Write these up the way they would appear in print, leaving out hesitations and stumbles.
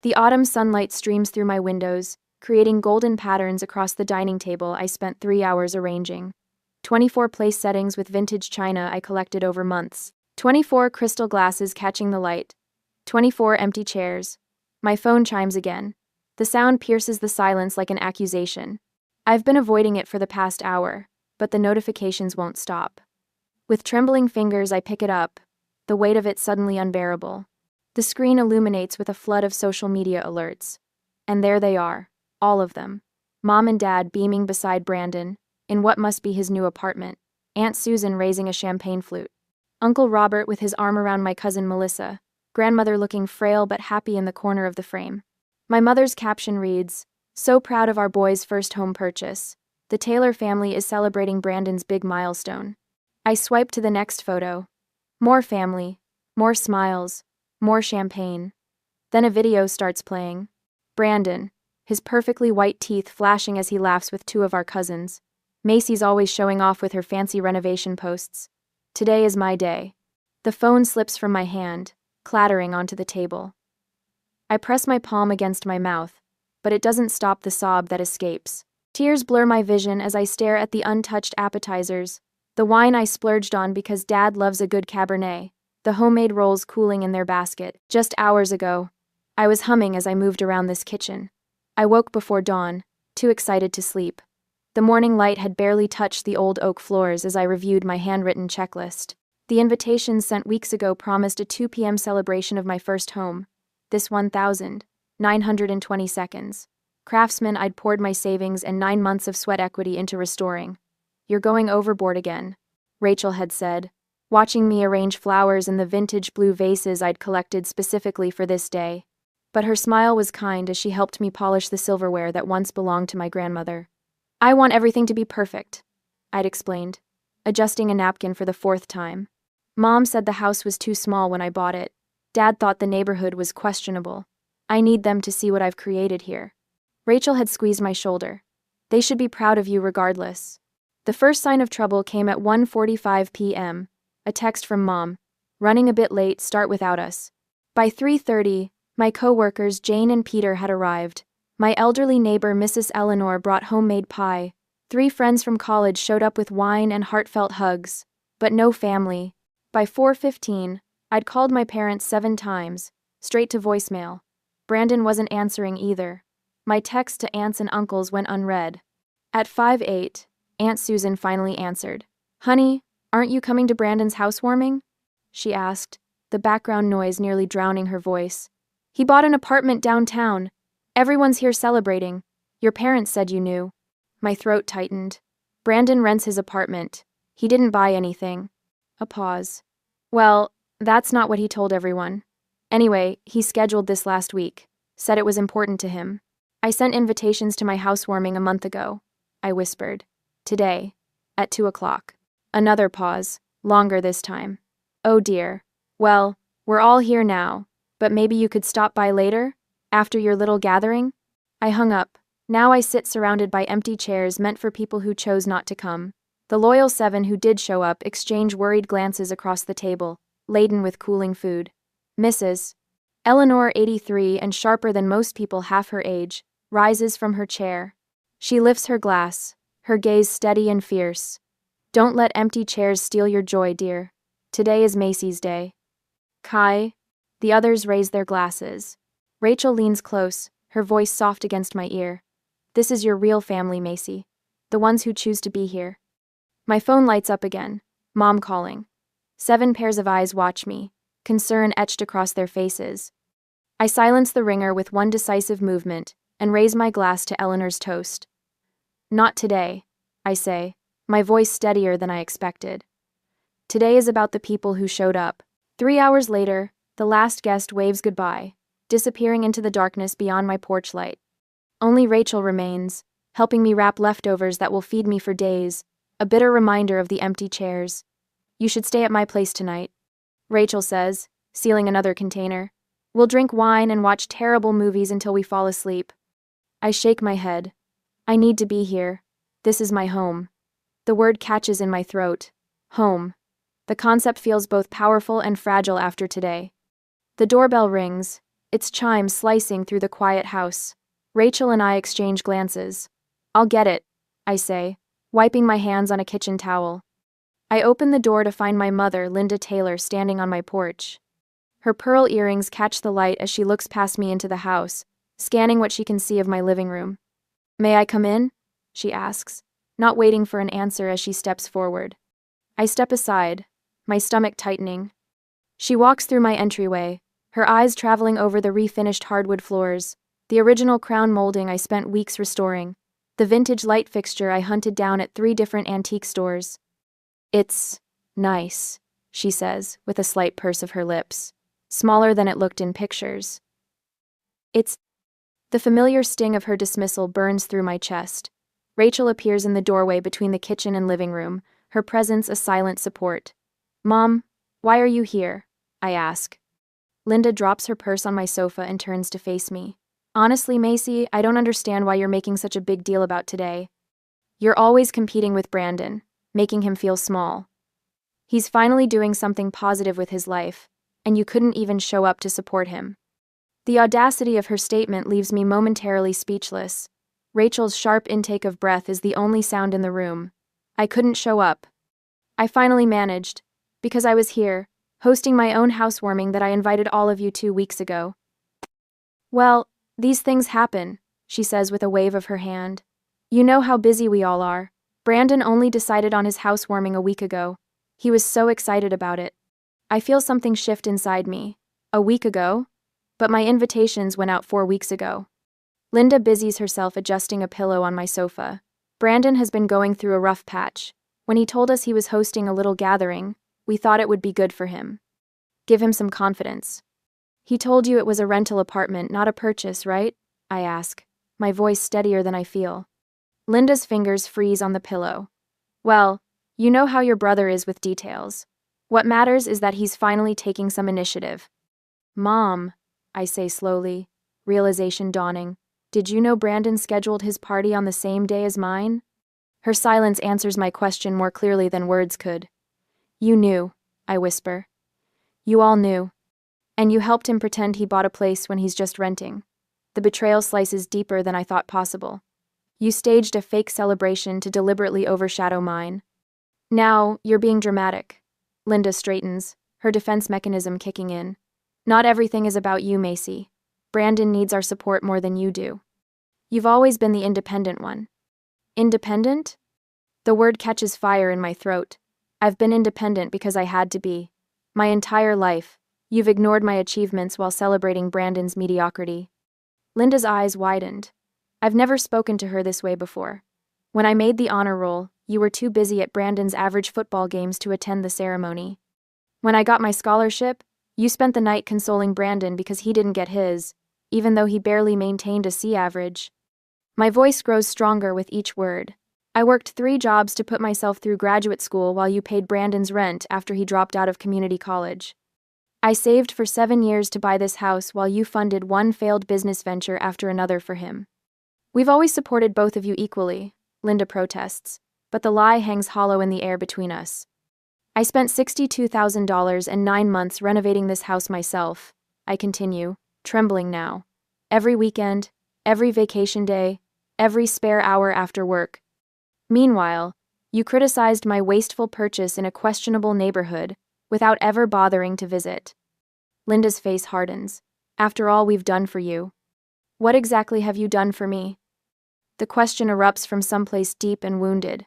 The autumn sunlight streams through my windows, creating golden patterns across the dining table I spent 3 hours arranging. 24 place settings with vintage china I collected over months. 24 crystal glasses catching the light. 24 empty chairs. My phone chimes again. The sound pierces the silence like an accusation. I've been avoiding it for the past hour, but the notifications won't stop. With trembling fingers, I pick it up, the weight of it suddenly unbearable. The screen illuminates with a flood of social media alerts. And there they are, all of them. Mom and Dad beaming beside Brandon, in what must be his new apartment. Aunt Susan raising a champagne flute. Uncle Robert with his arm around my cousin Melissa. Grandmother looking frail but happy in the corner of the frame. My mother's caption reads, "So proud of our boy's first home purchase. The Taylor family is celebrating Brandon's big milestone." I swipe to the next photo. More family, more smiles, more champagne. Then a video starts playing. Brandon, his perfectly white teeth flashing as he laughs with two of our cousins. Macy's always showing off with her fancy renovation posts. Today is my day. The phone slips from my hand, clattering onto the table. I press my palm against my mouth, but it doesn't stop the sob that escapes. Tears blur my vision as I stare at the untouched appetizers, the wine I splurged on because Dad loves a good Cabernet, the homemade rolls cooling in their basket. Just hours ago, I was humming as I moved around this kitchen. I woke before dawn, too excited to sleep. The morning light had barely touched the old oak floors as I reviewed my handwritten checklist. The invitations sent weeks ago promised a 2 p.m. celebration of my first home. This 1,920 seconds. Craftsman I'd poured my savings and 9 months of sweat equity into restoring. "You're going overboard again," Rachel had said, watching me arrange flowers in the vintage blue vases I'd collected specifically for this day. But her smile was kind as she helped me polish the silverware that once belonged to my grandmother. "I want everything to be perfect," I'd explained, adjusting a napkin for the 4th time. "Mom said the house was too small when I bought it. Dad thought the neighborhood was questionable. I need them to see what I've created here." Rachel had squeezed my shoulder. "They should be proud of you regardless." The first sign of trouble came at 1:45 p.m., a text from Mom. "Running a bit late, start without us." By 3:30, my co-workers Jane and Peter had arrived. My elderly neighbor Mrs. Eleanor brought homemade pie. 3 friends from college showed up with wine and heartfelt hugs. But no family. By 4:15, I'd called my parents 7 times, straight to voicemail. Brandon wasn't answering either. My text to aunts and uncles went unread. At 5:08, Aunt Susan finally answered. "Honey, aren't you coming to Brandon's housewarming?" she asked, the background noise nearly drowning her voice. "He bought an apartment downtown. Everyone's here celebrating. Your parents said you knew." My throat tightened. "Brandon rents his apartment. He didn't buy anything." A pause. "Well, that's not what he told everyone. Anyway, he scheduled this last week. Said it was important to him. I sent invitations to my housewarming a month ago," I whispered. "Today, at 2 o'clock. Another pause, longer this time. "Oh dear. Well, we're all here now, but maybe you could stop by later? After your little gathering?" I hung up. Now I sit surrounded by empty chairs meant for people who chose not to come. The loyal 7 who did show up exchange worried glances across the table, laden with cooling food. Mrs. Eleanor, 83 and sharper than most people half her age, rises from her chair. She lifts her glass, her gaze steady and fierce. "Don't let empty chairs steal your joy, dear. Today is Macy's Day." "Kai?" The others raise their glasses. Rachel leans close, her voice soft against my ear. "This is your real family, Macy. The ones who choose to be here." My phone lights up again. Mom calling. 7 pairs of eyes watch me, concern etched across their faces. I silence the ringer with one decisive movement and raise my glass to Eleanor's toast. "Not today," I say, my voice steadier than I expected. Today is about the people who showed up. 3 hours later, the last guest waves goodbye, disappearing into the darkness beyond my porch light. Only Rachel remains, helping me wrap leftovers that will feed me for days, a bitter reminder of the empty chairs. "You should stay at my place tonight," Rachel says, sealing another container. "We'll drink wine and watch terrible movies until we fall asleep." I shake my head. I need to be here. This is my home. The word catches in my throat. Home. The concept feels both powerful and fragile after today. The doorbell rings, its chimes slicing through the quiet house. Rachel and I exchange glances. "I'll get it," I say, wiping my hands on a kitchen towel. I open the door to find my mother, Linda Taylor, standing on my porch. Her pearl earrings catch the light as she looks past me into the house, scanning what she can see of my living room. "May I come in?" she asks, not waiting for an answer as she steps forward. I step aside, my stomach tightening. She walks through my entryway, her eyes traveling over the refinished hardwood floors, the original crown molding I spent weeks restoring, the vintage light fixture I hunted down at 3 different antique stores. "It's nice," she says, with a slight purse of her lips, smaller than it looked in pictures. "It's..." The familiar sting of her dismissal burns through my chest. Rachel appears in the doorway between the kitchen and living room, her presence a silent support. "Mom, why are you here?" I ask. Linda drops her purse on my sofa and turns to face me. "Honestly, Macy, I don't understand why you're making such a big deal about today. You're always competing with Brandon, making him feel small. He's finally doing something positive with his life, and you couldn't even show up to support him." The audacity of her statement leaves me momentarily speechless. Rachel's sharp intake of breath is the only sound in the room. "I couldn't show up. I finally managed, because I was here, hosting my own housewarming that I invited all of you 2 weeks ago." "Well, these things happen," she says with a wave of her hand. "You know how busy we all are. Brandon only decided on his housewarming a week ago. He was so excited about it. I feel something shift inside me. A week ago? But my invitations went out 4 weeks ago." Linda busies herself adjusting a pillow on my sofa. "Brandon has been going through a rough patch. When he told us he was hosting a little gathering, we thought it would be good for him. Give him some confidence." "He told you it was a rental apartment, not a purchase, right?" I ask, my voice steadier than I feel. Linda's fingers freeze on the pillow. "Well, you know how your brother is with details. What matters is that he's finally taking some initiative." "Mom," I say slowly, realization dawning, "did you know Brandon scheduled his party on the same day as mine?" Her silence answers my question more clearly than words could. "You knew," I whisper. "You all knew. And you helped him pretend he bought a place when he's just renting." The betrayal slices deeper than I thought possible. "You staged a fake celebration to deliberately overshadow mine." "Now, you're being dramatic." Linda straightens, her defense mechanism kicking in. "Not everything is about you, Macy. Brandon needs our support more than you do. You've always been the independent one." "Independent?" The word catches fire in my throat. I've been independent because I had to be. My entire life, you've ignored my achievements while celebrating Brandon's mediocrity. Linda's eyes widened. I've never spoken to her this way before. "When I made the honor roll, you were too busy at Brandon's average football games to attend the ceremony. When I got my scholarship, you spent the night consoling Brandon because he didn't get his, even though he barely maintained a C average." My voice grows stronger with each word. "I worked 3 jobs to put myself through graduate school while you paid Brandon's rent after he dropped out of community college. I saved for 7 years to buy this house while you funded one failed business venture after another for him. We've always supported both of you equally," Linda protests, but the lie hangs hollow in the air between us. "I spent $62,000 and 9 months renovating this house myself," I continue, trembling now. "Every weekend, every vacation day, every spare hour after work. Meanwhile, you criticized my wasteful purchase in a questionable neighborhood without ever bothering to visit." Linda's face hardens. "After all we've done for you. What exactly have you done for me?" The question erupts from someplace deep and wounded.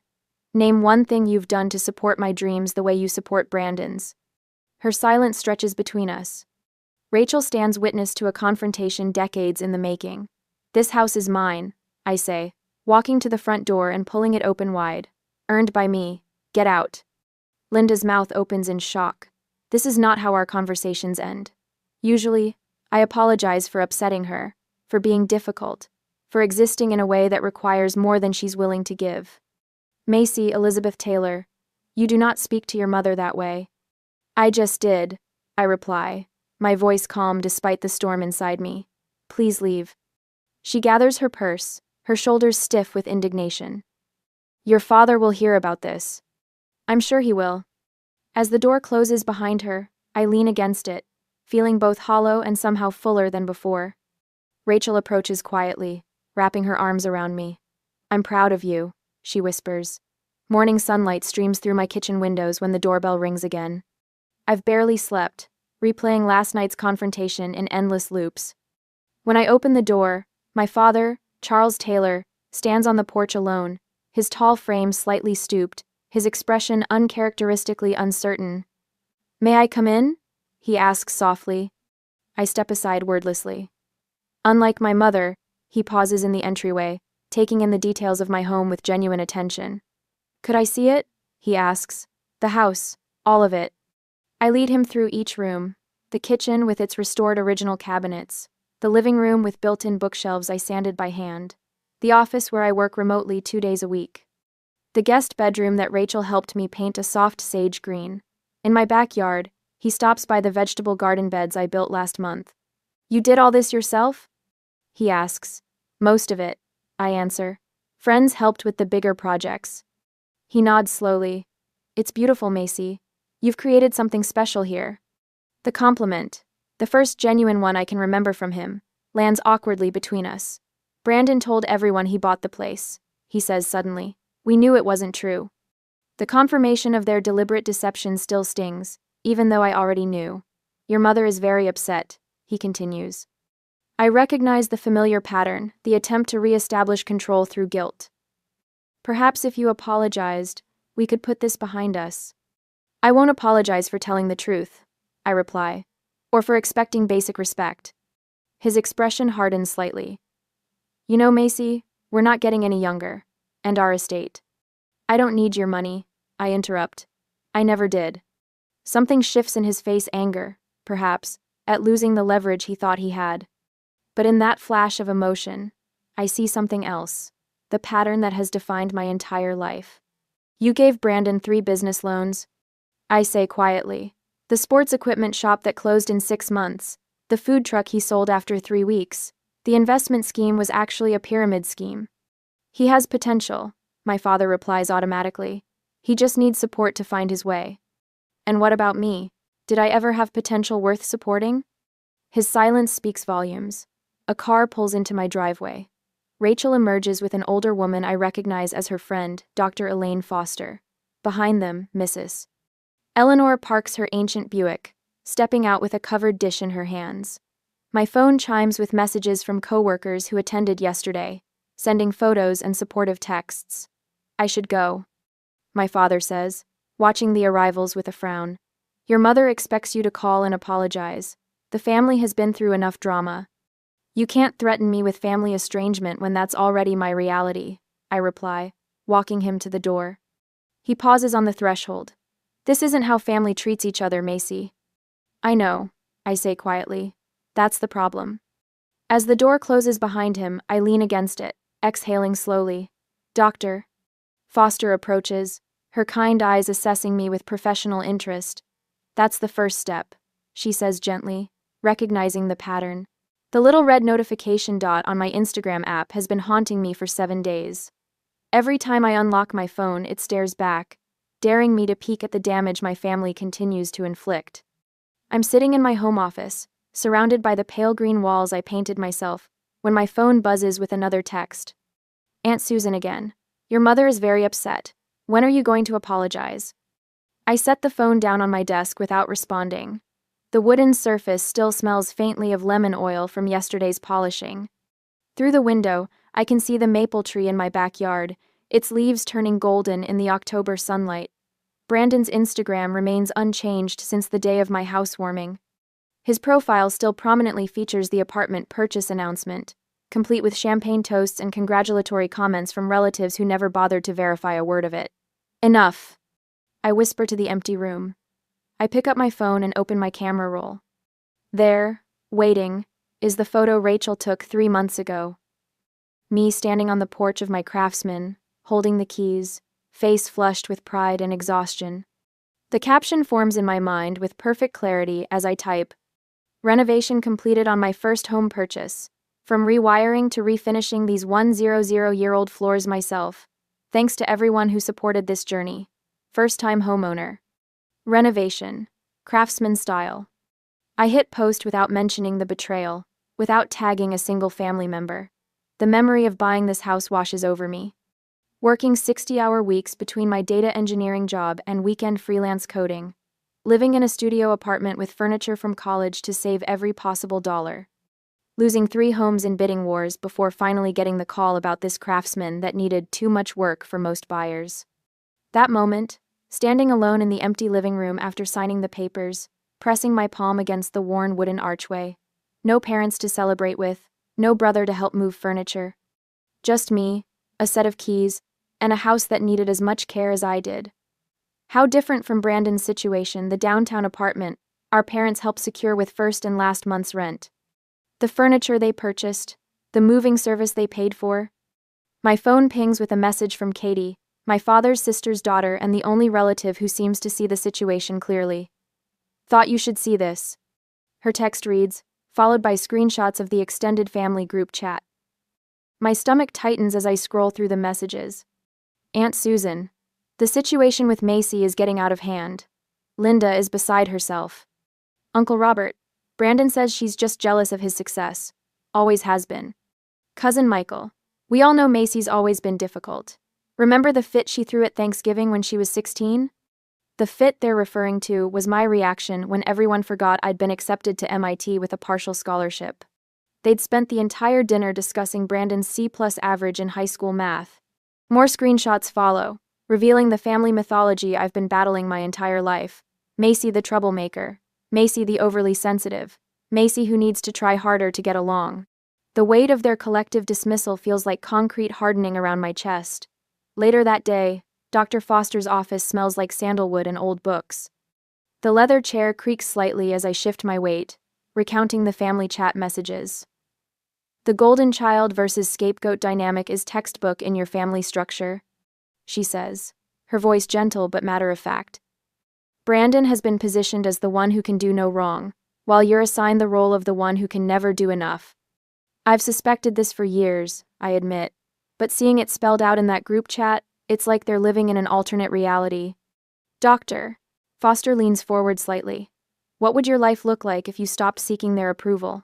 "Name one thing you've done to support my dreams the way you support Brandon's." Her silence stretches between us. Rachel stands witness to a confrontation decades in the making. "This house is mine," I say, walking to the front door and pulling it open wide. "Earned by me. Get out." Linda's mouth opens in shock. This is not how our conversations end. Usually, I apologize for upsetting her, for being difficult, for existing in a way that requires more than she's willing to give. "Macy Elizabeth Taylor, you do not speak to your mother that way." "I just did," I reply, my voice calm despite the storm inside me. "Please leave." She gathers her purse, her shoulders stiff with indignation. "Your father will hear about this." "I'm sure he will." As the door closes behind her, I lean against it, feeling both hollow and somehow fuller than before. Rachel approaches quietly, wrapping her arms around me. "I'm proud of you," she whispers. Morning sunlight streams through my kitchen windows when the doorbell rings again. I've barely slept, replaying last night's confrontation in endless loops. When I open the door, my father, Charles Taylor, stands on the porch alone, his tall frame slightly stooped, his expression uncharacteristically uncertain. "May I come in?" he asks softly. I step aside wordlessly. Unlike my mother, he pauses in the entryway, taking in the details of my home with genuine attention. "Could I see it?" he asks. "The house, all of it." I lead him through each room: the kitchen with its restored original cabinets, the living room with built-in bookshelves I sanded by hand, the office where I work remotely 2 days a week, the guest bedroom that Rachel helped me paint a soft sage green. In my backyard, he stops by the vegetable garden beds I built last month. "You did all this yourself?" he asks. "Most of it," I answer. "Friends helped with the bigger projects." He nods slowly. "It's beautiful, Macy. You've created something special here." The compliment, the first genuine one I can remember from him, lands awkwardly between us. "Brandon told everyone he bought the place," he says suddenly. "We knew it wasn't true." The confirmation of their deliberate deception still stings, even though I already knew. "Your mother is very upset," he continues. I recognize the familiar pattern, the attempt to re-establish control through guilt. "Perhaps if you apologized, we could put this behind us." "I won't apologize for telling the truth," I reply, "or for expecting basic respect." His expression hardens slightly. "You know, Macy, we're not getting any younger. And our estate." "I don't need your money," I interrupt. "I never did." Something shifts in his face: anger, perhaps, at losing the leverage he thought he had. But in that flash of emotion, I see something else, the pattern that has defined my entire life. "You gave Brandon 3 business loans," I say quietly. "The sports equipment shop that closed in 6 months, the food truck he sold after 3 weeks. The investment scheme was actually a pyramid scheme." "He has potential," my father replies automatically. "He just needs support to find his way." "And what about me? Did I ever have potential worth supporting?" His silence speaks volumes. A car pulls into my driveway. Rachel emerges with an older woman I recognize as her friend, Dr. Elaine Foster. Behind them, Mrs. Eleanor parks her ancient Buick, stepping out with a covered dish in her hands. My phone chimes with messages from coworkers who attended yesterday, sending photos and supportive texts. "I should go," my father says, watching the arrivals with a frown. "Your mother expects you to call and apologize. The family has been through enough drama." "You can't threaten me with family estrangement when that's already my reality," I reply, walking him to the door. He pauses on the threshold. "This isn't how family treats each other, Macy." "I know," I say quietly. "That's the problem." As the door closes behind him, I lean against it, exhaling slowly. "Doctor." Foster approaches, her kind eyes assessing me with professional interest. "That's the first step," she says gently, recognizing the pattern. The little red notification dot on my Instagram app has been haunting me for 7 days. Every time I unlock my phone, it stares back, daring me to peek at the damage my family continues to inflict. I'm sitting in my home office, surrounded by the pale green walls I painted myself, when my phone buzzes with another text. "Aunt Susan again. Your mother is very upset. When are you going to apologize?" I set the phone down on my desk without responding. The wooden surface still smells faintly of lemon oil from yesterday's polishing. Through the window, I can see the maple tree in my backyard, its leaves turning golden in the October sunlight. Brandon's Instagram remains unchanged since the day of my housewarming. His profile still prominently features the apartment purchase announcement, complete with champagne toasts and congratulatory comments from relatives who never bothered to verify a word of it. "Enough," I whisper to the empty room. I pick up my phone and open my camera roll. There, waiting, is the photo Rachel took 3 months ago. Me standing on the porch of my Craftsman, holding the keys, face flushed with pride and exhaustion. The caption forms in my mind with perfect clarity as I type, "Renovation completed on my first home purchase. From rewiring to refinishing these 100-year-old floors myself. Thanks to everyone who supported this journey. First-time homeowner. Renovation. Craftsman style." I hit post without mentioning the betrayal, without tagging a single family member. The memory of buying this house washes over me. Working 60-hour weeks between my data engineering job and weekend freelance coding. Living in a studio apartment with furniture from college to save every possible dollar. Losing 3 homes in bidding wars before finally getting the call about this craftsman that needed too much work for most buyers. That moment, standing alone in the empty living room after signing the papers, pressing my palm against the worn wooden archway. No parents to celebrate with, no brother to help move furniture. Just me, a set of keys, and a house that needed as much care as I did. How different from Brandon's situation, the downtown apartment our parents helped secure with first and last month's rent. The furniture they purchased, the moving service they paid for. My phone pings with a message from Katie, my father's sister's daughter and the only relative who seems to see the situation clearly. Thought you should see this. Her text reads, followed by screenshots of the extended family group chat. My stomach tightens as I scroll through the messages. Aunt Susan. The situation with Macy is getting out of hand. Linda is beside herself. Uncle Robert. Brandon says she's just jealous of his success. Always has been. Cousin Michael. We all know Macy's always been difficult. Remember the fit she threw at Thanksgiving when she was 16? The fit they're referring to was my reaction when everyone forgot I'd been accepted to MIT with a partial scholarship. They'd spent the entire dinner discussing Brandon's C+ average in high school math. More screenshots follow, revealing the family mythology I've been battling my entire life. Macy the troublemaker. Macy the overly sensitive. Macy who needs to try harder to get along. The weight of their collective dismissal feels like concrete hardening around my chest. Later that day, Dr. Foster's office smells like sandalwood and old books. The leather chair creaks slightly as I shift my weight, recounting the family chat messages. The golden child versus scapegoat dynamic is textbook in your family structure, she says, her voice gentle but matter-of-fact. Brandon has been positioned as the one who can do no wrong, while you're assigned the role of the one who can never do enough. I've suspected this for years, I admit, but seeing it spelled out in that group chat, it's like they're living in an alternate reality. Doctor. Foster leans forward slightly. What would your life look like if you stopped seeking their approval?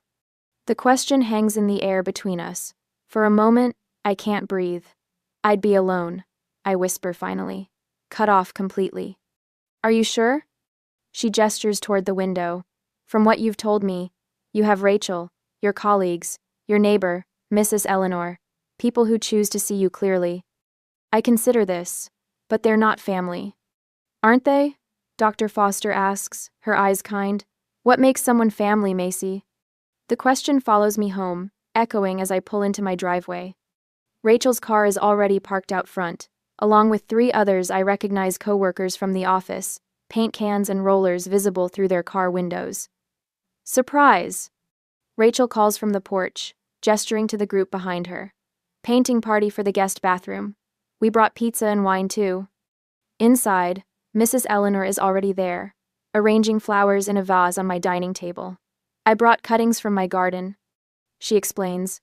The question hangs in the air between us. For a moment, I can't breathe. I'd be alone, I whisper finally. Cut off completely. Are you sure? She gestures toward the window. From what you've told me, you have Rachel, your colleagues, your neighbor, Mrs. Eleanor, people who choose to see you clearly. I consider this, but they're not family. Aren't they? Dr. Foster asks, her eyes kind. What makes someone family, Macy? The question follows me home, echoing as I pull into my driveway. Rachel's car is already parked out front, along with 3 others I recognize co-workers from the office, paint cans and rollers visible through their car windows. Surprise! Rachel calls from the porch, gesturing to the group behind her. Painting party for the guest bathroom. We brought pizza and wine too. Inside, Mrs. Eleanor is already there, arranging flowers in a vase on my dining table. I brought cuttings from my garden, she explains.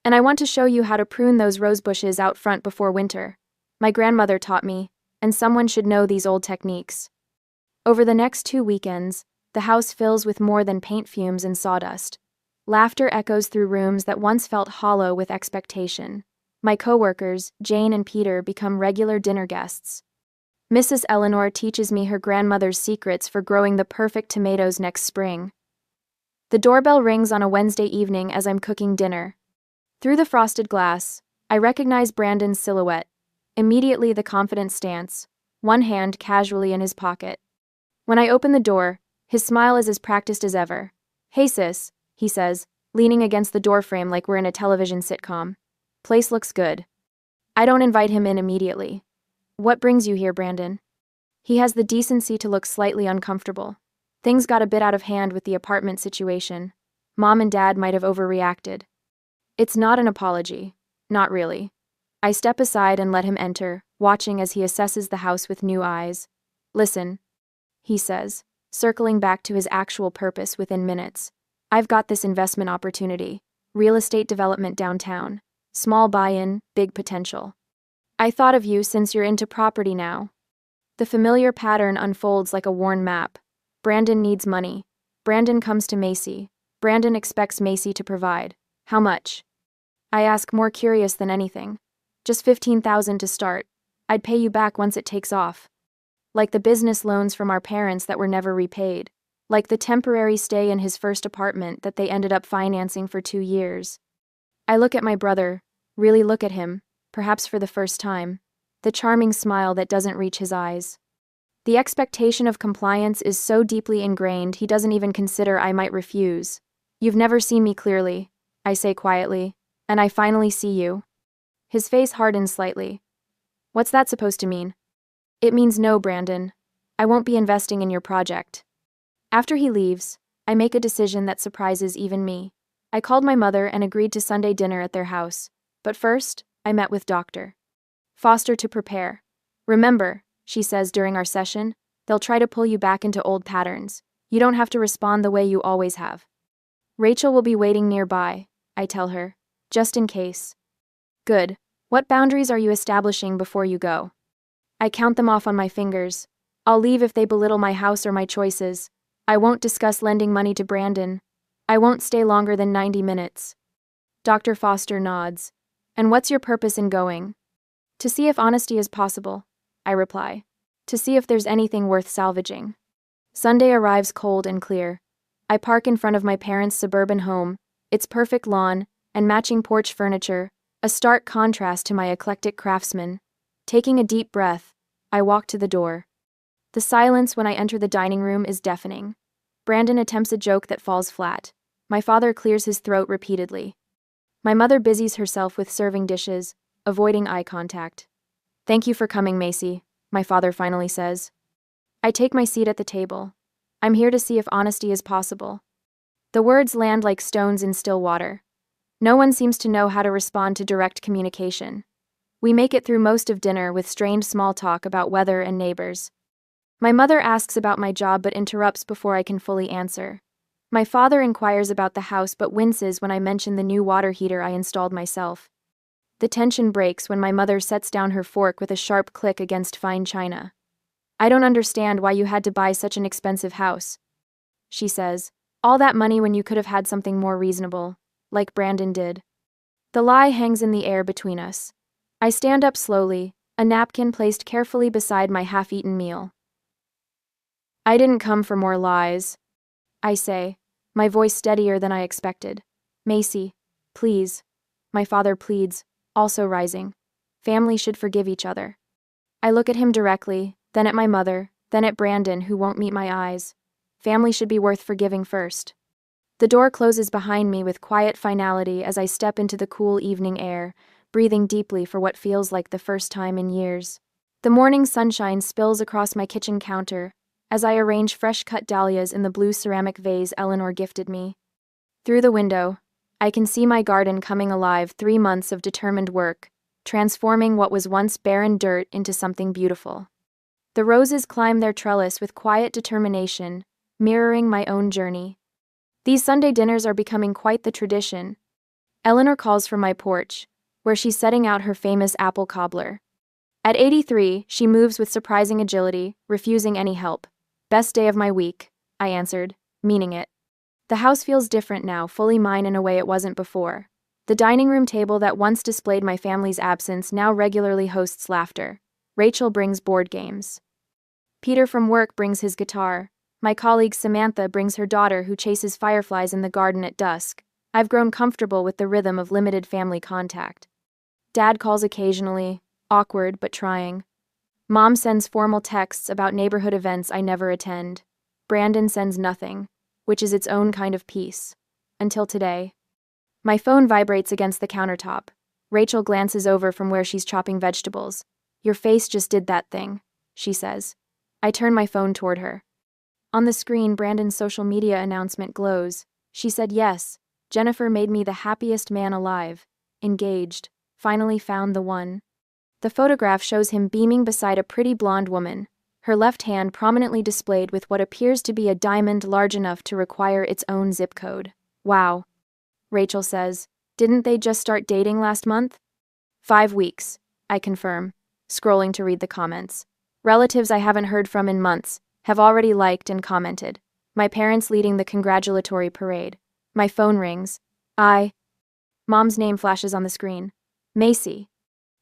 And I want to show you how to prune those rose bushes out front before winter. My grandmother taught me, and someone should know these old techniques. Over the next 2 weekends, the house fills with more than paint fumes and sawdust. Laughter echoes through rooms that once felt hollow with expectation. My co-workers, Jane and Peter, become regular dinner guests. Mrs. Eleanor teaches me her grandmother's secrets for growing the perfect tomatoes next spring. The doorbell rings on a Wednesday evening as I'm cooking dinner. Through the frosted glass, I recognize Brandon's silhouette. Immediately the confident stance, one hand casually in his pocket. When I open the door, his smile is as practiced as ever. Hey sis, he says, leaning against the doorframe like we're in a television sitcom. Place looks good. I don't invite him in immediately. What brings you here, Brandon? He has the decency to look slightly uncomfortable. Things got a bit out of hand with the apartment situation. Mom and Dad might have overreacted. It's not an apology. Not really. I step aside and let him enter, watching as he assesses the house with new eyes. Listen, he says, circling back to his actual purpose within minutes. I've got this investment opportunity. Real estate development downtown. Small buy-in, big potential. I thought of you since you're into property now. The familiar pattern unfolds like a worn map. Brandon needs money. Brandon comes to Macy. Brandon expects Macy to provide. How much? I ask, more curious than anything. Just $15,000 to start. I'd pay you back once it takes off. Like the business loans from our parents that were never repaid. Like the temporary stay in his first apartment that they ended up financing for 2 years. I look at my brother, really look at him, perhaps for the first time. The charming smile that doesn't reach his eyes. The expectation of compliance is so deeply ingrained he doesn't even consider I might refuse. You've never seen me clearly, I say quietly, and I finally see you. His face hardens slightly. What's that supposed to mean? It means no, Brandon. I won't be investing in your project. After he leaves, I make a decision that surprises even me. I called my mother and agreed to Sunday dinner at their house, but first, I met with Dr. Foster to prepare. Remember, she says during our session, they'll try to pull you back into old patterns. You don't have to respond the way you always have. Rachel will be waiting nearby, I tell her, just in case. Good. What boundaries are you establishing before you go? I count them off on my fingers. I'll leave if they belittle my house or my choices. I won't discuss lending money to Brandon. I won't stay longer than 90 minutes. Dr. Foster nods. And what's your purpose in going? To see if honesty is possible, I reply. To see if there's anything worth salvaging. Sunday arrives cold and clear. I park in front of my parents' suburban home, its perfect lawn, and matching porch furniture, a stark contrast to my eclectic craftsman. Taking a deep breath, I walk to the door. The silence when I enter the dining room is deafening. Brandon attempts a joke that falls flat. My father clears his throat repeatedly. My mother busies herself with serving dishes, avoiding eye contact. Thank you for coming, Macy, my father finally says. I take my seat at the table. I'm here to see if honesty is possible. The words land like stones in still water. No one seems to know how to respond to direct communication. We make it through most of dinner with strained small talk about weather and neighbors. My mother asks about my job but interrupts before I can fully answer. My father inquires about the house but winces when I mention the new water heater I installed myself. The tension breaks when my mother sets down her fork with a sharp click against fine china. I don't understand why you had to buy such an expensive house, she says. All that money when you could have had something more reasonable, like Brandon did. The lie hangs in the air between us. I stand up slowly, a napkin placed carefully beside my half-eaten meal. I didn't come for more lies, I say, my voice steadier than I expected. Macy, please. My father pleads, also rising. Family should forgive each other. I look at him directly, then at my mother, then at Brandon, who won't meet my eyes. Family should be worth forgiving first. The door closes behind me with quiet finality as I step into the cool evening air, breathing deeply for what feels like the first time in years. The morning sunshine spills across my kitchen counter as I arrange fresh-cut dahlias in the blue ceramic vase Eleanor gifted me. Through the window, I can see my garden coming alive, 3 months of determined work, transforming what was once barren dirt into something beautiful. The roses climb their trellis with quiet determination, mirroring my own journey. These Sunday dinners are becoming quite the tradition. Eleanor calls from my porch, where she's setting out her famous apple cobbler. At 83, she moves with surprising agility, refusing any help. Best day of my week, I answered, meaning it. The house feels different now, fully mine in a way it wasn't before. The dining room table that once displayed my family's absence now regularly hosts laughter. Rachel brings board games. Peter from work brings his guitar. My colleague Samantha brings her daughter who chases fireflies in the garden at dusk. I've grown comfortable with the rhythm of limited family contact. Dad calls occasionally, awkward but trying. Mom sends formal texts about neighborhood events I never attend. Brandon sends nothing, which is its own kind of peace. Until today. My phone vibrates against the countertop. Rachel glances over from where she's chopping vegetables. Your face just did that thing, she says. I turn my phone toward her. On the screen, Brandon's social media announcement glows. She said yes. Jennifer made me the happiest man alive. Engaged. Finally found the one. The photograph shows him beaming beside a pretty blonde woman, her left hand prominently displayed with what appears to be a diamond large enough to require its own zip code. Wow. Rachel says, didn't they just start dating last month? 5 weeks, I confirm, scrolling to read the comments. Relatives I haven't heard from in months have already liked and commented. My parents leading the congratulatory parade. My phone rings. Mom's name flashes on the screen. Macy.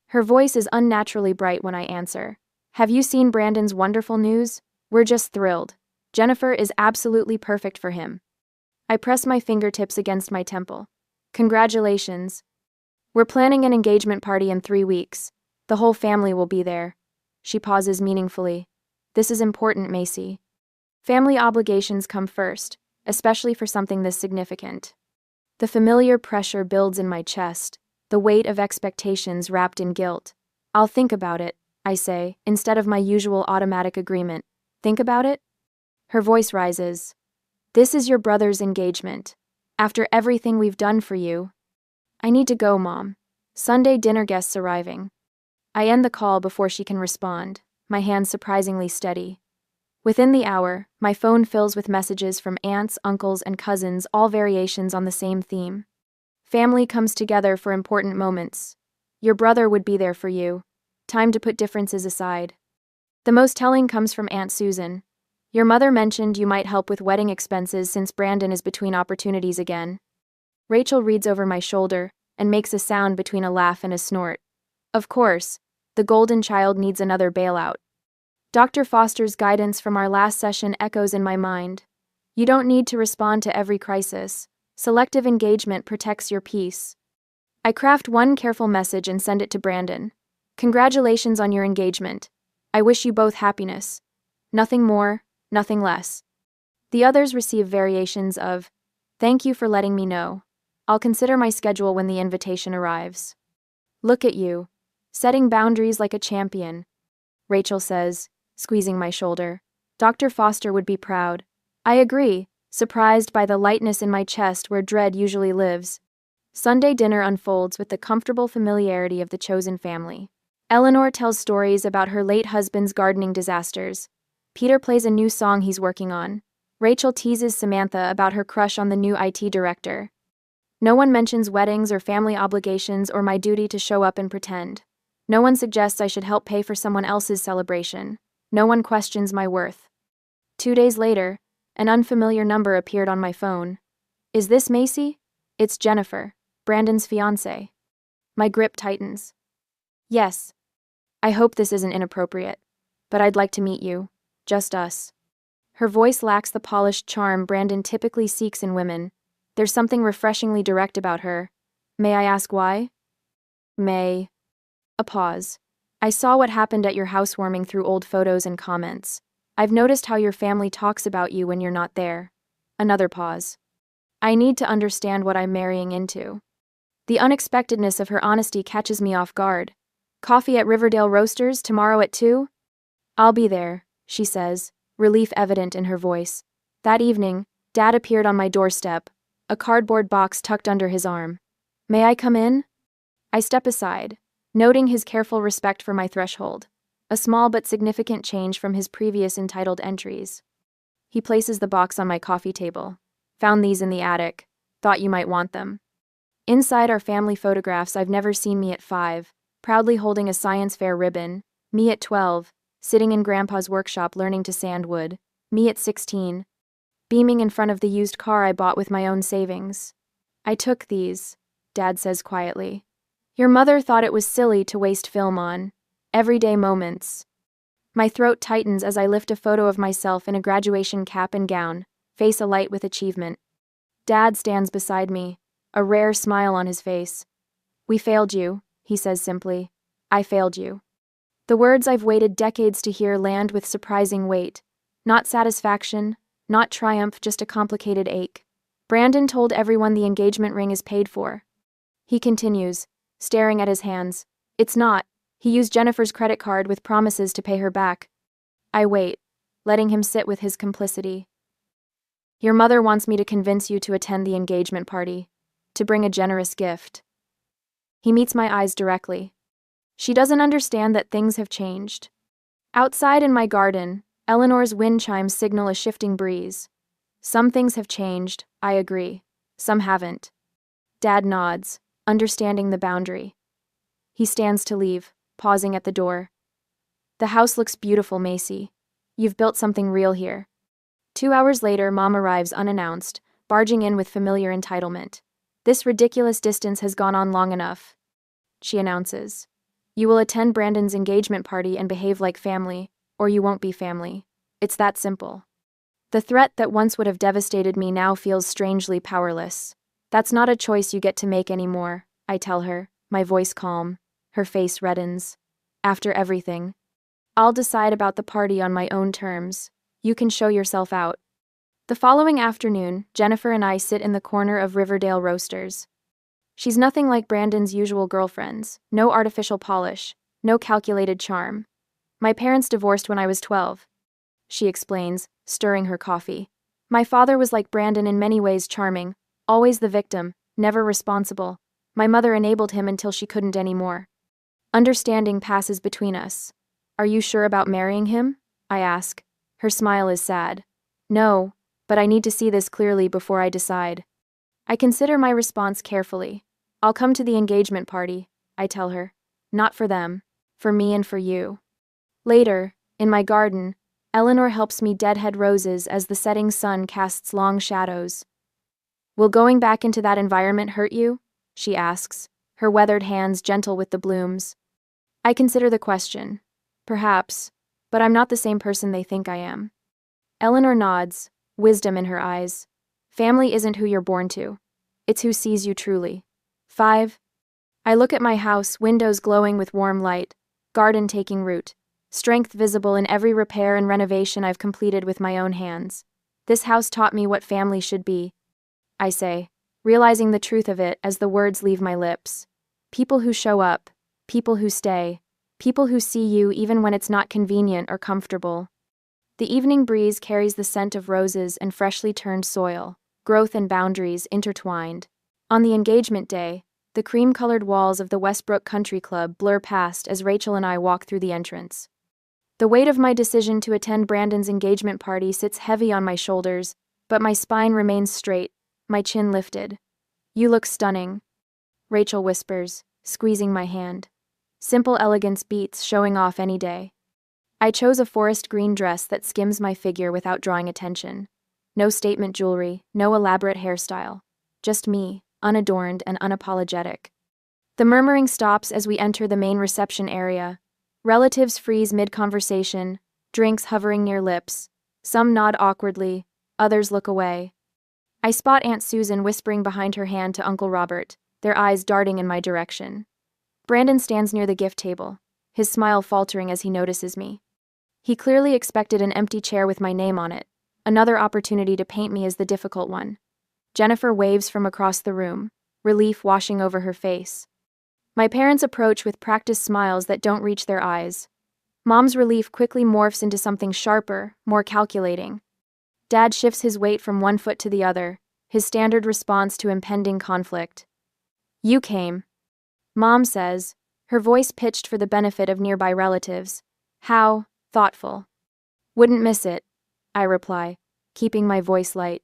Her voice is unnaturally bright when I answer. Have you seen Brandon's wonderful news? We're just thrilled. Jennifer is absolutely perfect for him. I press my fingertips against my temple. Congratulations. We're planning an engagement party in 3 weeks. The whole family will be there. She pauses meaningfully. This is important, Macy. Family obligations come first, especially for something this significant. The familiar pressure builds in my chest, the weight of expectations wrapped in guilt. I'll think about it, I say, instead of my usual automatic agreement. Think about it? Her voice rises. This is your brother's engagement. After everything we've done for you. I need to go, Mom. Sunday dinner guests arriving. I end the call before she can respond, my hands surprisingly steady. Within the hour, my phone fills with messages from aunts, uncles, and cousins, all variations on the same theme. Family comes together for important moments. Your brother would be there for you. Time to put differences aside. The most telling comes from Aunt Susan. Your mother mentioned you might help with wedding expenses since Brandon is between opportunities again. Rachel reads over my shoulder and makes a sound between a laugh and a snort. Of course, the golden child needs another bailout. Dr. Foster's guidance from our last session echoes in my mind. You don't need to respond to every crisis. Selective engagement protects your peace. I craft one careful message and send it to Brandon. Congratulations on your engagement. I wish you both happiness. Nothing more, nothing less. The others receive variations of, thank you for letting me know. I'll consider my schedule when the invitation arrives. Look at you, setting boundaries like a champion. Rachel says, squeezing my shoulder. Dr. Foster would be proud. I agree, surprised by the lightness in my chest where dread usually lives. Sunday dinner unfolds with the comfortable familiarity of the chosen family. Eleanor tells stories about her late husband's gardening disasters. Peter plays a new song he's working on. Rachel teases Samantha about her crush on the new IT director. No one mentions weddings or family obligations or my duty to show up and pretend. No one suggests I should help pay for someone else's celebration. No one questions my worth. 2 days later, an unfamiliar number appeared on my phone. Is this Macy? It's Jennifer, Brandon's fiancée. My grip tightens. Yes. I hope this isn't inappropriate, but I'd like to meet you. Just us. Her voice lacks the polished charm Brandon typically seeks in women. There's something refreshingly direct about her. May I ask why? A pause. I saw what happened at your housewarming through old photos and comments. I've noticed how your family talks about you when you're not there. Another pause. I need to understand what I'm marrying into. The unexpectedness of her honesty catches me off guard. Coffee at Riverdale Roasters tomorrow at 2? I'll be there, she says, relief evident in her voice. That evening, Dad appeared on my doorstep, a cardboard box tucked under his arm. May I come in? I step aside, noting his careful respect for my threshold, a small but significant change from his previous entitled entries. He places the box on my coffee table. Found these in the attic. Thought you might want them. Inside are family photographs I've never seen me at 5, proudly holding a science fair ribbon, me at 12, sitting in Grandpa's workshop learning to sand wood, me at 16, beaming in front of the used car I bought with my own savings. I took these, Dad says quietly. Your mother thought it was silly to waste film on everyday moments. My throat tightens as I lift a photo of myself in a graduation cap and gown, face alight with achievement. Dad stands beside me, a rare smile on his face. We failed you, he says simply. I failed you. The words I've waited decades to hear land with surprising weight. Not satisfaction, not triumph, just a complicated ache. Brandon told everyone the engagement ring is paid for. He continues, staring at his hands. It's not. He used Jennifer's credit card with promises to pay her back. I wait, letting him sit with his complicity. Your mother wants me to convince you to attend the engagement party, to bring a generous gift. He meets my eyes directly. She doesn't understand that things have changed. Outside in my garden, Eleanor's wind chimes signal a shifting breeze. Some things have changed, I agree. Some haven't. Dad nods, understanding the boundary. He stands to leave, pausing at the door. The house looks beautiful, Macy. You've built something real here. 2 hours later, Mom arrives unannounced, barging in with familiar entitlement. "This ridiculous distance has gone on long enough," she announces. "You will attend Brandon's engagement party and behave like family, or you won't be family. It's that simple." The threat that once would have devastated me now feels strangely powerless. "That's not a choice you get to make anymore," I tell her, my voice calm. Her face reddens. "After everything, I'll decide about the party on my own terms. You can show yourself out." The following afternoon, Jennifer and I sit in the corner of Riverdale Roasters. She's nothing like Brandon's usual girlfriends. No artificial polish, no calculated charm. "My parents divorced when I was 12, she explains, stirring her coffee. "My father was like Brandon in many ways, charming, always the victim, never responsible. My mother enabled him until she couldn't anymore. Understanding passes between us." "Are you sure about marrying him?" I ask. Her smile is sad. "No, but I need to see this clearly before I decide." I consider my response carefully. "I'll come to the engagement party," I tell her. "Not for them. For me and for you." Later, in my garden, Eleanor helps me deadhead roses as the setting sun casts long shadows. "Will going back into that environment hurt you?" she asks, her weathered hands gentle with the blooms. I consider the question. Perhaps, but I'm not the same person they think I am. Eleanor nods, wisdom in her eyes. "Family isn't who you're born to. It's who sees you truly." 5. I look at my house, windows glowing with warm light, garden taking root, strength visible in every repair and renovation I've completed with my own hands. "This house taught me what family should be," I say, realizing the truth of it as the words leave my lips. People who show up, people who stay, people who see you even when it's not convenient or comfortable. The evening breeze carries the scent of roses and freshly turned soil, growth and boundaries intertwined. On the engagement day, the cream-colored walls of the Westbrook Country Club blur past as Rachel and I walk through the entrance. The weight of my decision to attend Brandon's engagement party sits heavy on my shoulders, but my spine remains straight, my chin lifted. "You look stunning," Rachel whispers, squeezing my hand. Simple elegance beats showing off any day. I chose a forest green dress that skims my figure without drawing attention. No statement jewelry, no elaborate hairstyle. Just me, unadorned and unapologetic. The murmuring stops as we enter the main reception area. Relatives freeze mid-conversation, drinks hovering near lips. Some nod awkwardly, others look away. I spot Aunt Susan whispering behind her hand to Uncle Robert, their eyes darting in my direction. Brandon stands near the gift table, his smile faltering as he notices me. He clearly expected an empty chair with my name on it, another opportunity to paint me as the difficult one. Jennifer waves from across the room, relief washing over her face. My parents approach with practiced smiles that don't reach their eyes. Mom's relief quickly morphs into something sharper, more calculating. Dad shifts his weight from one foot to the other, his standard response to impending conflict. "You came," Mom says, her voice pitched for the benefit of nearby relatives. "How thoughtful." "Wouldn't miss it," I reply, keeping my voice light.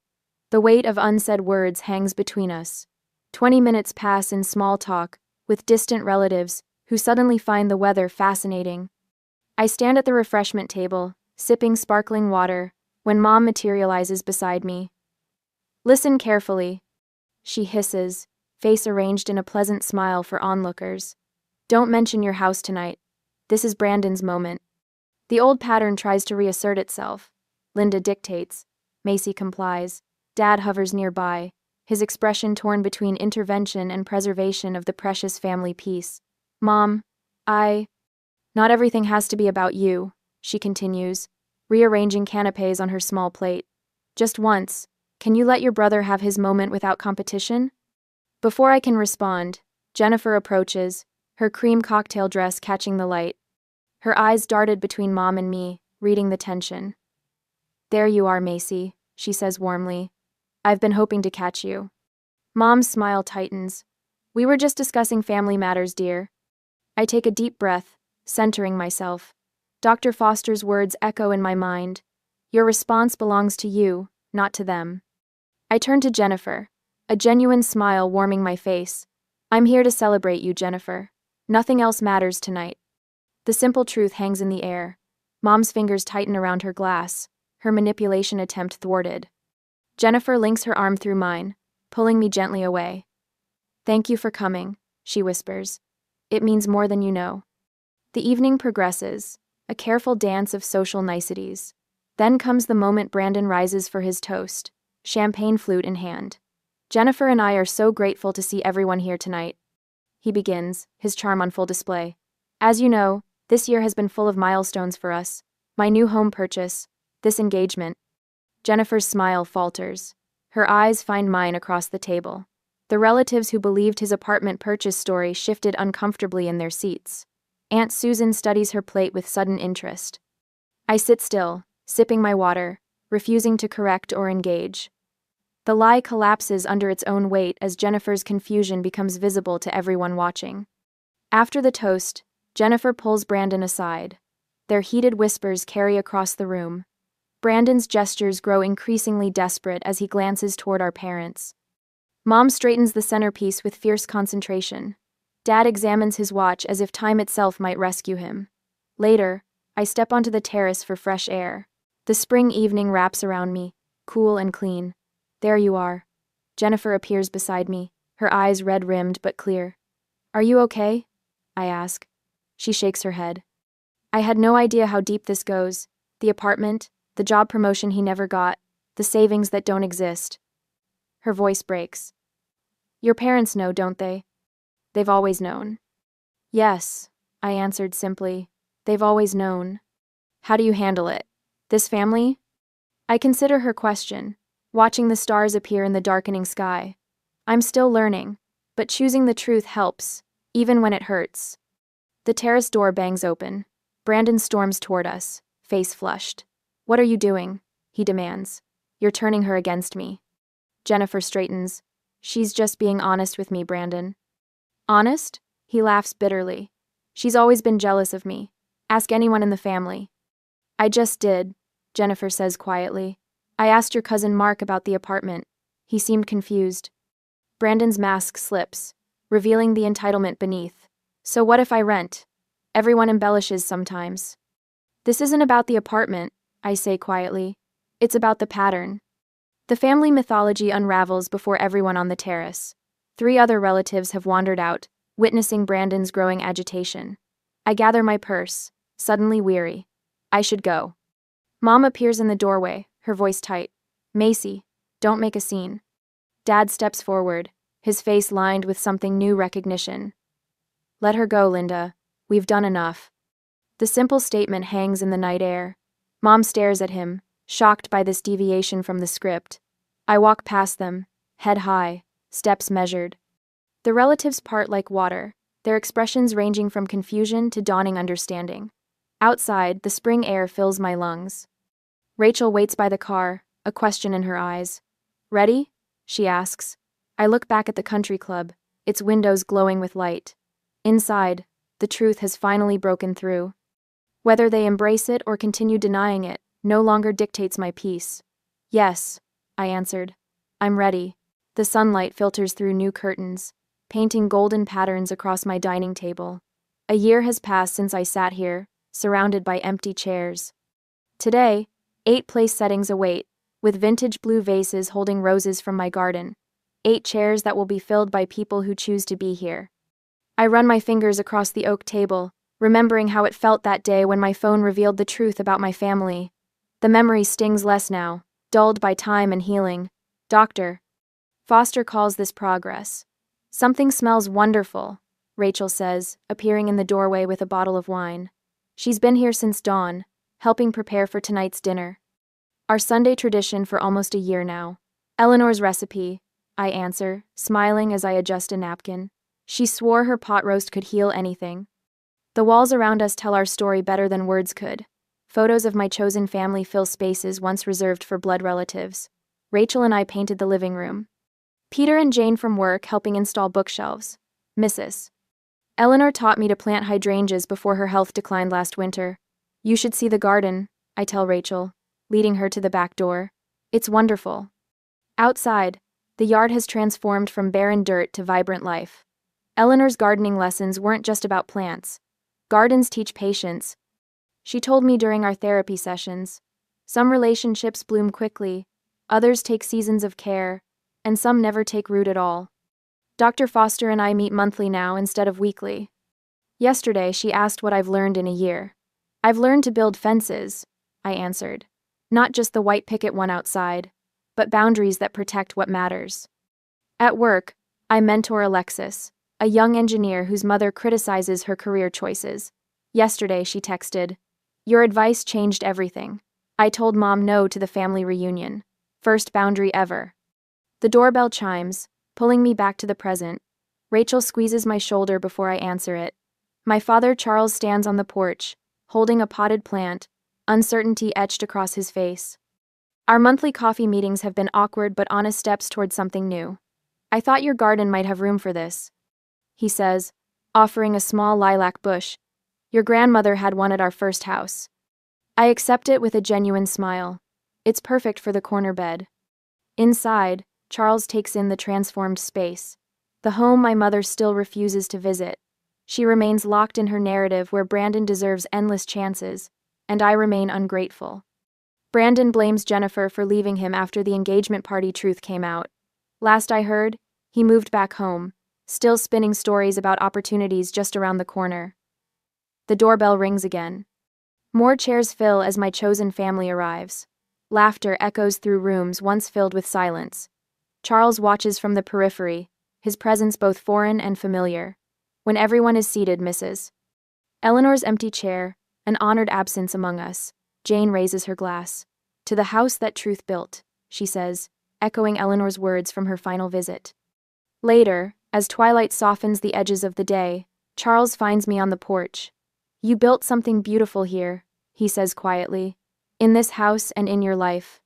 The weight of unsaid words hangs between us. 20 minutes pass in small talk, with distant relatives, who suddenly find the weather fascinating. I stand at the refreshment table, sipping sparkling water, when Mom materializes beside me. "Listen carefully," she hisses, face arranged in a pleasant smile for onlookers. "Don't mention your house tonight. This is Brandon's moment." The old pattern tries to reassert itself. Linda dictates. Macy complies. Dad hovers nearby, his expression torn between intervention and preservation of the precious family peace. "Mom, not everything has to be about you," she continues, rearranging canapes on her small plate. "Just once, can you let your brother have his moment without competition?" Before I can respond, Jennifer approaches, her cream cocktail dress catching the light. Her eyes darted between Mom and me, reading the tension. "There you are, Macy," she says warmly. "I've been hoping to catch you." Mom's smile tightens. "We were just discussing family matters, dear." I take a deep breath, centering myself. Dr. Foster's words echo in my mind. "Your response belongs to you, not to them." I turn to Jennifer, a genuine smile warming my face. "I'm here to celebrate you, Jennifer. Nothing else matters tonight." The simple truth hangs in the air. Mom's fingers tighten around her glass. her manipulation attempt thwarted. Jennifer links her arm through mine, pulling me gently away. "Thank you for coming," she whispers. "It means more than you know." The evening progresses, a careful dance of social niceties. Then comes the moment Brandon rises for his toast, champagne flute in hand. "Jennifer and I are so grateful to see everyone here tonight," he begins, his charm on full display. "As you know, this year has been full of milestones for us. My new home purchase, this engagement." Jennifer's smile falters. Her eyes find mine across the table. The relatives who believed his apartment purchase story shifted uncomfortably in their seats. Aunt Susan studies her plate with sudden interest. I sit still, sipping my water, refusing to correct or engage. The lie collapses under its own weight as Jennifer's confusion becomes visible to everyone watching. After the toast, Jennifer pulls Brandon aside. Their heated whispers carry across the room. Brandon's gestures grow increasingly desperate as he glances toward our parents. Mom straightens the centerpiece with fierce concentration. Dad examines his watch as if time itself might rescue him. Later, I step onto the terrace for fresh air. The spring evening wraps around me, cool and clean. There you are. Jennifer appears beside me, her eyes red-rimmed but clear. "Are you okay?" I ask. She shakes her head. "I had no idea how deep this goes. The apartment, the job promotion he never got, the savings that don't exist." Her voice breaks. "Your parents know, don't they?" "They've always known." "Yes," I answered simply. "They've always known." "How do you handle it? This family?" I consider her question, watching the stars appear in the darkening sky. I'm still learning, but choosing the truth helps, even when it hurts. The terrace door bangs open. Brandon storms toward us, face flushed. "What are you doing?" he demands. "You're turning her against me." Jennifer straightens. "She's just being honest with me, Brandon." "Honest?" He laughs bitterly. "She's always been jealous of me. Ask anyone in the family." "I just did," Jennifer says quietly. "I asked your cousin Mark about the apartment. He seemed confused." Brandon's mask slips, revealing the entitlement beneath. "So what if I rent? Everyone embellishes sometimes." "This isn't about the apartment," I say quietly. "It's about the pattern." The family mythology unravels before everyone on the terrace. 3 other relatives have wandered out, witnessing Brandon's growing agitation. I gather my purse, suddenly weary. I should go. Mom appears in the doorway, her voice tight. "Macy, don't make a scene." Dad steps forward, his face lined with something new recognition. "Let her go, Linda. We've done enough." The simple statement hangs in the night air. Mom stares at him, shocked by this deviation from the script. I walk past them, head high, steps measured. The relatives part like water, their expressions ranging from confusion to dawning understanding. Outside, the spring air fills my lungs. Rachel waits by the car, a question in her eyes. "Ready?" she asks. I look back at the country club, its windows glowing with light. Inside, the truth has finally broken through. Whether they embrace it or continue denying it, no longer dictates my peace. "Yes," I answered. "I'm ready." The sunlight filters through new curtains, painting golden patterns across my dining table. A year has passed since I sat here, surrounded by empty chairs. Today, 8 place settings await, with vintage blue vases holding roses from my garden. 8 chairs that will be filled by people who choose to be here. I run my fingers across the oak table, remembering how it felt that day when my phone revealed the truth about my family. The memory stings less now, dulled by time and healing. "Doctor." Foster calls this progress. "Something smells wonderful," Rachel says, appearing in the doorway with a bottle of wine. She's been here since dawn, helping prepare for tonight's dinner. Our Sunday tradition for almost a year now. "Eleanor's recipe," I answer, smiling as I adjust a napkin. She swore her pot roast could heal anything. The walls around us tell our story better than words could. Photos of my chosen family fill spaces once reserved for blood relatives. Rachel and I painted the living room. Peter and Jane from work helping install bookshelves. Mrs. Eleanor taught me to plant hydrangeas before her health declined last winter. "You should see the garden," I tell Rachel, leading her to the back door. "It's wonderful." Outside, the yard has transformed from barren dirt to vibrant life. Eleanor's gardening lessons weren't just about plants. Gardens teach patience. She told me during our therapy sessions. Some relationships bloom quickly, others take seasons of care, and some never take root at all. Dr. Foster and I meet monthly now instead of weekly. Yesterday, she asked what I've learned in a year. I've learned to build fences, I answered. Not just the white picket one outside, but boundaries that protect what matters. At work, I mentor Alexis, a young engineer whose mother criticizes her career choices. Yesterday, she texted, "Your advice changed everything. I told Mom no to the family reunion. First boundary ever." The doorbell chimes, pulling me back to the present. Rachel squeezes my shoulder before I answer it. My father Charles stands on the porch, holding a potted plant, uncertainty etched across his face. Our monthly coffee meetings have been awkward but honest steps toward something new. "I thought your garden might have room for this," he says, offering a small lilac bush. "Your grandmother had one at our first house." I accept it with a genuine smile. It's perfect for the corner bed. Inside, Charles takes in the transformed space, the home my mother still refuses to visit. She remains locked in her narrative where Brandon deserves endless chances, and I remain ungrateful. Brandon blames Jennifer for leaving him after the engagement party truth came out. Last I heard, he moved back home, still spinning stories about opportunities just around the corner. The doorbell rings again. More chairs fill as my chosen family arrives. Laughter echoes through rooms once filled with silence. Charles watches from the periphery, his presence both foreign and familiar. When everyone is seated, Mrs. Eleanor's empty chair, an honored absence among us. Jane raises her glass. "To the house that truth built," she says, echoing Eleanor's words from her final visit. Later, as twilight softens the edges of the day, Charles finds me on the porch. "You built something beautiful here," he says quietly. "In this house and in your life."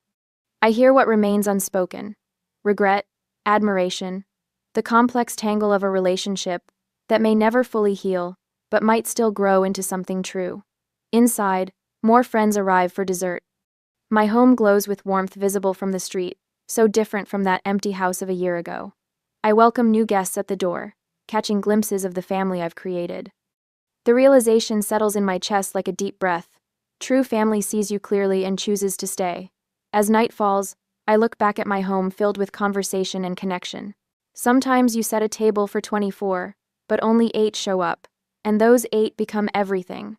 I hear what remains unspoken. Regret, admiration, the complex tangle of a relationship that may never fully heal, but might still grow into something true. Inside, more friends arrive for dessert. My home glows with warmth visible from the street, so different from that empty house of a year ago. I welcome new guests at the door, catching glimpses of the family I've created. The realization settles in my chest like a deep breath. True family sees you clearly and chooses to stay. As night falls, I look back at my home filled with conversation and connection. Sometimes you set a table for 24, but only 8 show up, and those 8 become everything.